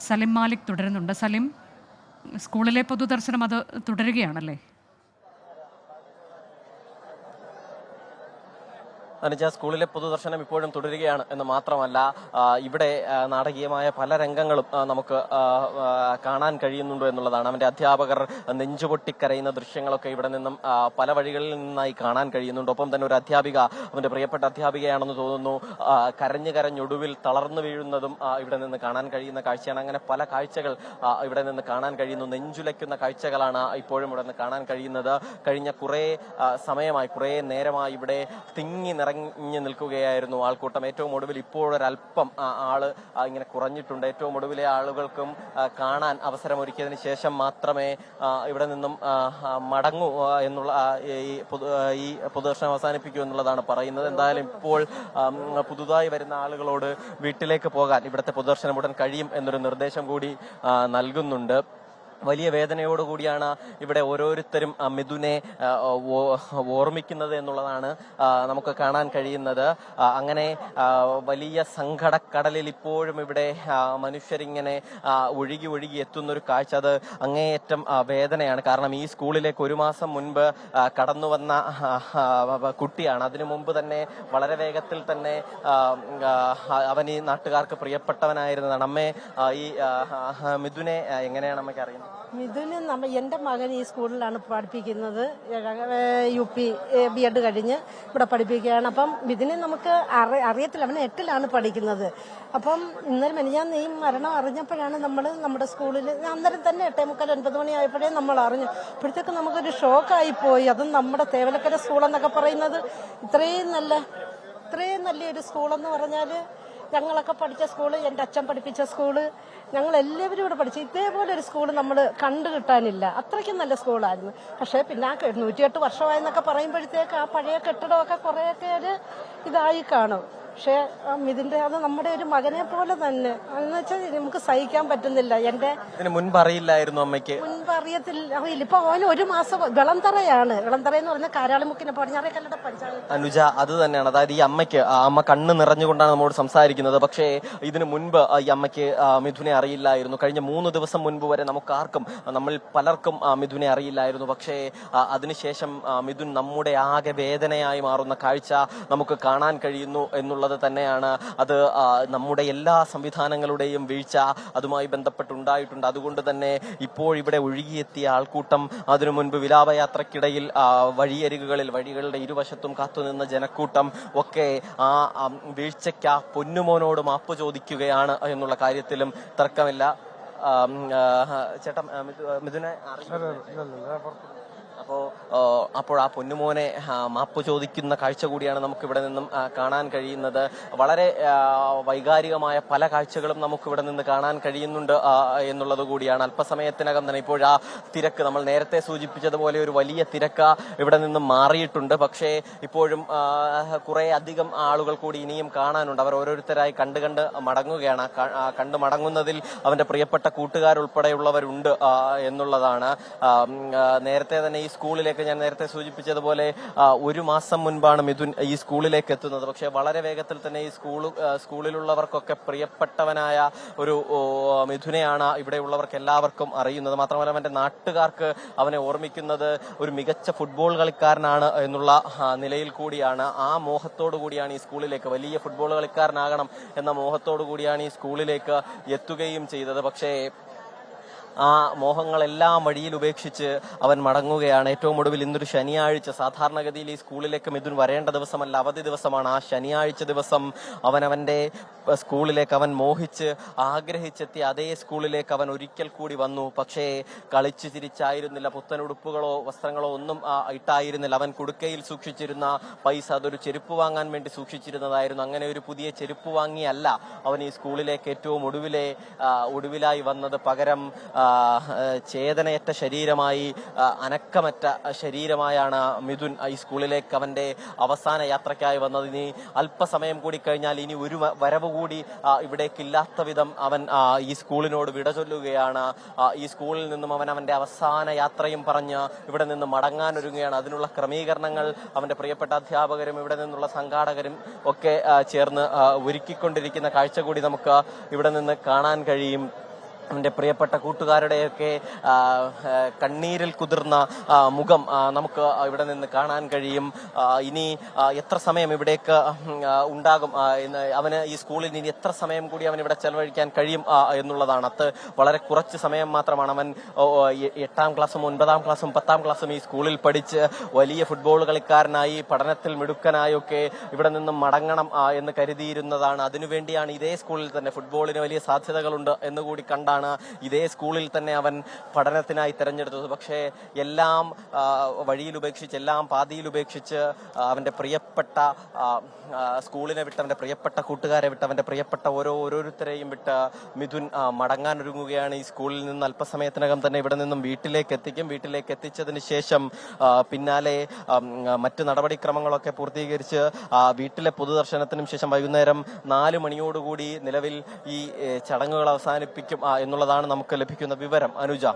സലിം മാലിക് തുടരുന്നുണ്ട്. സലിം, സ്കൂളിലെ പൊതുദർശനം അത് തുടരുകയാണല്ലേ? അനുജ, സ്കൂളിലെ പൊതുദർശനം ഇപ്പോഴും തുടരുകയാണ് എന്ന് മാത്രമല്ല, ഇവിടെ നാടകീയമായ പല രംഗങ്ങളും നമുക്ക് കാണാൻ കഴിയുന്നുണ്ട് എന്നുള്ളതാണ്. അവന്റെ അധ്യാപകർ നെഞ്ചുപൊട്ടിക്കരയുന്ന ദൃശ്യങ്ങളൊക്കെ ഇവിടെ നിന്നും പല വഴികളിൽ നിന്നായി കാണാൻ കഴിയുന്നുണ്ട്. ഒപ്പം തന്നെ ഒരു അധ്യാപിക, അവന്റെ പ്രിയപ്പെട്ട അധ്യാപികയാണെന്ന് തോന്നുന്നു, കരഞ്ഞൊടുവിൽ തളർന്നു വീഴുന്നതും ഇവിടെ നിന്ന് കാണാൻ കഴിയുന്ന കാഴ്ചയാണ്. അങ്ങനെ പല കാഴ്ചകൾ ഇവിടെ നിന്ന് കാണാൻ കഴിയുന്നു. നെഞ്ചുലയ്ക്കുന്ന കാഴ്ചകളാണ് ഇപ്പോഴും ഇവിടെ നിന്ന് കാണാൻ കഴിയുന്നത്. കഴിഞ്ഞ കുറേ സമയമായി, കുറേ നേരമായി ഇവിടെ തിങ്ങി നിറഞ്ഞു നിൽക്കുകയായിരുന്നു ആൾക്കൂട്ടം. ഏറ്റവും ഒടുവിൽ ഇപ്പോഴൊരല്പം ആള് ഇങ്ങനെ കുറഞ്ഞിട്ടുണ്ട്. ഏറ്റവും ഒടുവിലെ ആളുകൾക്കും കാണാൻ അവസരമൊരുക്കിയതിന് ശേഷം മാത്രമേ ഇവിടെ നിന്നും മടങ്ങൂ എന്നുള്ള ഈ പൊതുദർശനം അവസാനിപ്പിക്കൂ എന്നുള്ളതാണ് പറയുന്നത്. എന്തായാലും ഇപ്പോൾ പുതുതായി വരുന്ന ആളുകളോട് വീട്ടിലേക്ക് പോകാൻ ഇവിടുത്തെ പൊതുദർശനം ഉടൻ കഴിയും എന്നൊരു നിർദ്ദേശം കൂടി നൽകുന്നുണ്ട്. വലിയ വേദനയോടുകൂടിയാണ് ഇവിടെ ഓരോരുത്തരും മിഥുനെ ഓർമ്മിക്കുന്നത് എന്നുള്ളതാണ് നമുക്ക് കാണാൻ കഴിയുന്നത്. അങ്ങനെ വലിയ സങ്കടക്കടലിൽ ഇപ്പോഴും ഇവിടെ മനുഷ്യരിങ്ങനെ ഒഴുകി എത്തുന്നൊരു കാഴ്ച, അത് അങ്ങേയറ്റം വേദനയാണ്. കാരണം ഈ സ്കൂളിലേക്ക് ഒരു മാസം മുൻപ് കടന്നു വന്ന കുട്ടിയാണ്. അതിനു മുമ്പ് തന്നെ വളരെ വേഗത്തിൽ തന്നെ അവൻ ഈ നാട്ടുകാർക്ക് പ്രിയപ്പെട്ടവനായിരുന്നതാണ്. അമ്മേ, ഈ മിഥുനെ എങ്ങനെയാണ് അമ്മയ്ക്ക് അറിയുന്നത്? മിഥുന് എൻ്റെ മകൻ ഈ സ്കൂളിലാണ് പഠിപ്പിക്കുന്നത്. UP B.Ed കഴിഞ്ഞ് ഇവിടെ പഠിപ്പിക്കുകയാണ്. അപ്പം മിഥുനെ നമുക്ക് അറിയത്തില്ല, അവൻ 8ലാണ് പഠിക്കുന്നത്. അപ്പം ഇന്നലെ മെനിഞ്ഞാന്ന് ഈ മരണം അറിഞ്ഞപ്പോഴാണ് നമ്മൾ നമ്മുടെ സ്കൂളിൽ, അന്നേരം തന്നെ 8:45 9 മണി ആയപ്പോഴേ നമ്മൾ അറിഞ്ഞു. അപ്പോഴത്തേക്ക് നമുക്കൊരു ഷോക്കായിപ്പോയി. അതും നമ്മുടെ തേവലക്കര സ്കൂളെന്നൊക്കെ പറയുന്നത് ഇത്രയും നല്ലൊരു സ്കൂളെന്ന് പറഞ്ഞാൽ, ഞങ്ങളൊക്കെ പഠിച്ച സ്കൂള്, എൻ്റെ അച്ഛൻ പഠിപ്പിച്ച സ്കൂള്, ഞങ്ങൾ എല്ലാവരും ഇവിടെ പഠിച്ചു. ഇതേപോലെ ഒരു സ്കൂൾ നമ്മൾ കണ്ടു കിട്ടാനില്ല. അത്രയ്ക്കും നല്ല സ്കൂളായിരുന്നു. പക്ഷേ പിന്നെ 108 വർഷമായെന്നൊക്കെ പറയുമ്പോഴത്തേക്ക് ആ പഴയ കെട്ടിടമൊക്കെ കുറേയൊക്കെ ഒരു ഇതായി കാണും. പക്ഷേ ഇതിന്റെ അത് നമ്മുടെ ഒരു മകനെ പോലെ തന്നെ എന്ന് വെച്ചാൽ നമുക്ക് സഹിക്കാൻ പറ്റുന്നില്ല. മുൻപ് അറിയില്ലായിരുന്നു അമ്മയ്ക്ക്? മുൻപ് അറിയില്ല. ഇപ്പൊ അവന് ഒരു മാസം വിളന്തറയാണ്. വിളന്തറയെന്ന് പറഞ്ഞാൽ കാരാളിമുക്കിന് പടിഞ്ഞാറേക്കല്ലയുടെ പഞ്ചായത്ത്. അനുജ, അത് തന്നെയാണ്. അതായത് ഈ അമ്മയ്ക്ക്, അമ്മ കണ്ണ് നിറഞ്ഞുകൊണ്ടാണ് നമ്മോട് സംസാരിക്കുന്നത്. പക്ഷേ ഇതിനു മുൻപ് ഈ അമ്മയ്ക്ക് മിഥുനെ അറിയില്ലായിരുന്നു. കഴിഞ്ഞ 3 ദിവസം മുൻപ് വരെ നമ്മൾ പലർക്കും മിഥുനെ അറിയില്ലായിരുന്നു. പക്ഷേ അതിനുശേഷം മിഥുൻ നമ്മുടെ ആകെ വേദനയായി മാറുന്ന കാഴ്ച നമുക്ക് കാണാൻ കഴിയുന്നു എന്നുള്ളത് തന്നെയാണ്. അത് നമ്മുടെ എല്ലാ സംവിധാനങ്ങളുടെയും വീഴ്ച അതുമായി ബന്ധപ്പെട്ടുണ്ടായിട്ടുണ്ട്. അതുകൊണ്ട് തന്നെ ഇപ്പോഴിവിടെ ഒഴുകിയെത്തിയ ആൾക്കൂട്ടം, അതിനു മുൻപ് വിലാപയാത്രക്കിടയിൽ വഴികളുടെ ഇരുവശത്തും കാത്തുനിന്ന ജനക്കൂട്ടം ഒക്കെ ആ വീഴ്ചയ്ക്ക് പൊന്നുമോനോട് മാപ്പ് ചോദിക്കുകയാണ് എന്നുള്ള കാര്യത്തിലും തർക്കമില്ല. ചേട്ടൻ മിഥുനെ അപ്പോൾ ആ പൊന്നുമോനെ മാപ്പ് ചോദിക്കുന്ന കാഴ്ച കൂടിയാണ് നമുക്കിവിടെ നിന്നും കാണാൻ കഴിയുന്നത്. വളരെ വൈകാരികമായ പല കാഴ്ചകളും നമുക്കിവിടെ നിന്ന് കാണാൻ കഴിയുന്നുണ്ട് എന്നുള്ളത് കൂടിയാണ്. അല്പസമയത്തിനകം തന്നെ ഇപ്പോൾ ആ തിരക്ക്, നമ്മൾ നേരത്തെ സൂചിപ്പിച്ചതുപോലെ ഒരു വലിയ തിരക്ക് ഇവിടെ നിന്നും മാറിയിട്ടുണ്ട്. പക്ഷേ ഇപ്പോഴും കുറെ അധികം ആളുകൾ കൂടി ഇനിയും കാണാനുണ്ട്. അവർ ഓരോരുത്തരായി കണ്ട് മടങ്ങുകയാണ്. കണ്ടു മടങ്ങുന്നതിൽ അവന്റെ പ്രിയപ്പെട്ട കൂട്ടുകാരുൾപ്പെടെയുള്ളവരുണ്ട് എന്നുള്ളതാണ്. നേരത്തെ തന്നെ ഈ സ്കൂളിലേക്ക്, ഞാൻ നേരത്തെ സൂചിപ്പിച്ചതുപോലെ, ഒരു മാസം മുൻപാണ് മിഥുൻ ഈ സ്കൂളിലേക്ക് എത്തുന്നത്. പക്ഷെ വളരെ വേഗത്തിൽ തന്നെ ഈ സ്കൂളിലുള്ളവർക്കൊക്കെ പ്രിയപ്പെട്ടവനായ ഒരു മിഥുനെയാണ് ഇവിടെയുള്ളവർക്ക് എല്ലാവർക്കും അറിയുന്നത്. മാത്രമല്ല അവന്റെ നാട്ടുകാർക്ക് അവനെ ഓർമ്മിക്കുന്നത് ഒരു മികച്ച ഫുട്ബോൾ കളിക്കാരനാണ് എന്നുള്ള നിലയിൽ കൂടിയാണ്. ആ മോഹത്തോടു കൂടിയാണ് ഈ സ്കൂളിലേക്ക്, വലിയ ഫുട്ബോൾ കളിക്കാരനാകണം എന്ന മോഹത്തോടു കൂടിയാണ് ഈ സ്കൂളിലേക്ക് എത്തുകയും ചെയ്തത്. പക്ഷേ ആ മോഹങ്ങളെല്ലാം വഴിയിൽ ഉപേക്ഷിച്ച് അവൻ മടങ്ങുകയാണ്. ഏറ്റവും ഒടുവിൽ ഇന്നൊരു ശനിയാഴ്ച, സാധാരണഗതിയിൽ ഈ സ്കൂളിലേക്ക് മിഥുൻ വരേണ്ട ദിവസമല്ല, അവധി ദിവസമാണ്. ആ ശനിയാഴ്ച ദിവസം അവന്റെ സ്കൂളിലേക്ക് അവൻ മോഹിച്ച് ആഗ്രഹിച്ചെത്തിയ അതേ സ്കൂളിലേക്ക് അവൻ ഒരിക്കൽ കൂടി വന്നു. പക്ഷേ കളിച്ചു ചിരിച്ചായിരുന്നില്ല. പുത്തനുടുപ്പുകളോ വസ്ത്രങ്ങളോ ഒന്നും ഇട്ടായിരുന്നില്ല. അവൻ കുടുക്കയിൽ സൂക്ഷിച്ചിരുന്ന പൈസ അതൊരു ചെരുപ്പ് വാങ്ങാൻ വേണ്ടി സൂക്ഷിച്ചിരുന്നതായിരുന്നു. അങ്ങനെ ഒരു പുതിയ ചെരുപ്പ് വാങ്ങിയല്ല അവൻ ഈ സ്കൂളിലേക്ക് ഏറ്റവും ഒടുവിലായി വന്നത്. പകരം ചേതനയറ്റ ശരീരമായി, അനക്കമറ്റ ശരീരമായാണ് മിഥുൻ ഈ സ്കൂളിലേക്ക് അവന്റെ അവസാന യാത്രയ്ക്കായി വന്നത്. ഇനി അല്പസമയം കൂടി കഴിഞ്ഞാൽ ഇനി ഒരു വരവ് കൂടി ഇവിടേക്കില്ലാത്ത വിധം അവൻ ഈ സ്കൂളിനോട് വിട ചൊല്ലുകയാണ്. ഈ സ്കൂളിൽ നിന്നും അവന്റെ അവസാന യാത്രയും പറഞ്ഞ് ഇവിടെ നിന്ന് മടങ്ങാനൊരുങ്ങുകയാണ്. അതിനുള്ള ക്രമീകരണങ്ങൾ അവന്റെ പ്രിയപ്പെട്ട അധ്യാപകരും ഇവിടെ നിന്നുള്ള സംഘാടകരും ഒക്കെ ചേർന്ന് ഒരുക്കിക്കൊണ്ടിരിക്കുന്ന കാഴ്ച കൂടി നമുക്ക് ഇവിടെ നിന്ന് കാണാൻ കഴിയും. അവൻ്റെ പ്രിയപ്പെട്ട കൂട്ടുകാരുടെയൊക്കെ കണ്ണീരിൽ കുതിർന്ന മുഖം നമുക്ക് ഇവിടെ നിന്ന് കാണാൻ കഴിയും. ഇനി എത്ര സമയം ഇവിടേക്ക് ഉണ്ടാകും, അവന് ഈ സ്കൂളിൽ ഇനി എത്ര സമയം കൂടി അവൻ ഇവിടെ ചെലവഴിക്കാൻ കഴിയും എന്നുള്ളതാണ്. അത് വളരെ കുറച്ച് സമയം മാത്രമാണ്. അവൻ 8ാം ക്ലാസ്സും 9ാം ക്ലാസ്സും 10ാം ക്ലാസ്സും ഈ സ്കൂളിൽ പഠിച്ച് വലിയ ഫുട്ബോൾ കളിക്കാരനായി പഠനത്തിൽ മിടുക്കനായൊക്കെ ഇവിടെ നിന്നും മടങ്ങണം എന്ന് കരുതിയിരുന്നതാണ്. അതിനുവേണ്ടിയാണ് ഇതേ സ്കൂളിൽ തന്നെ ഫുട്ബോളിന് വലിയ സാധ്യതകളുണ്ട് എന്നുകൂടി കണ്ടാണ് ഇതേ സ്കൂളിൽ തന്നെ അവൻ പഠനത്തിനായി തിരഞ്ഞെടുത്തത്. പക്ഷേ എല്ലാം വഴിയിൽ ഉപേക്ഷിച്ച്, എല്ലാം പാതിയിൽ ഉപേക്ഷിച്ച് അവന്റെ പ്രിയപ്പെട്ട സ്കൂളിനെ വിട്ട്, അവന്റെ പ്രിയപ്പെട്ട കൂട്ടുകാരെ വിട്ട്, അവന്റെ പ്രിയപ്പെട്ട ഓരോരുത്തരെയും വിട്ട് മിഥുൻ മടങ്ങാനൊരുങ്ങുകയാണ്. ഈ സ്കൂളിൽ നിന്ന് അല്പസമയത്തിനകം തന്നെ ഇവിടെ നിന്നും വീട്ടിലേക്ക് എത്തിക്കും. വീട്ടിലേക്ക് എത്തിച്ചതിന് ശേഷം പിന്നാലെ മറ്റ് നടപടിക്രമങ്ങളൊക്കെ പൂർത്തീകരിച്ച് വീട്ടിലെ പൊതുദർശനത്തിനും ശേഷം വൈകുന്നേരം 4 മണിയോടുകൂടി നിലവിൽ ഈ ചടങ്ങുകൾ അവസാനിപ്പിക്കും എന്നുള്ളതാണ് നമുക്ക് ലഭിക്കുന്ന വിവരം. അനുജ.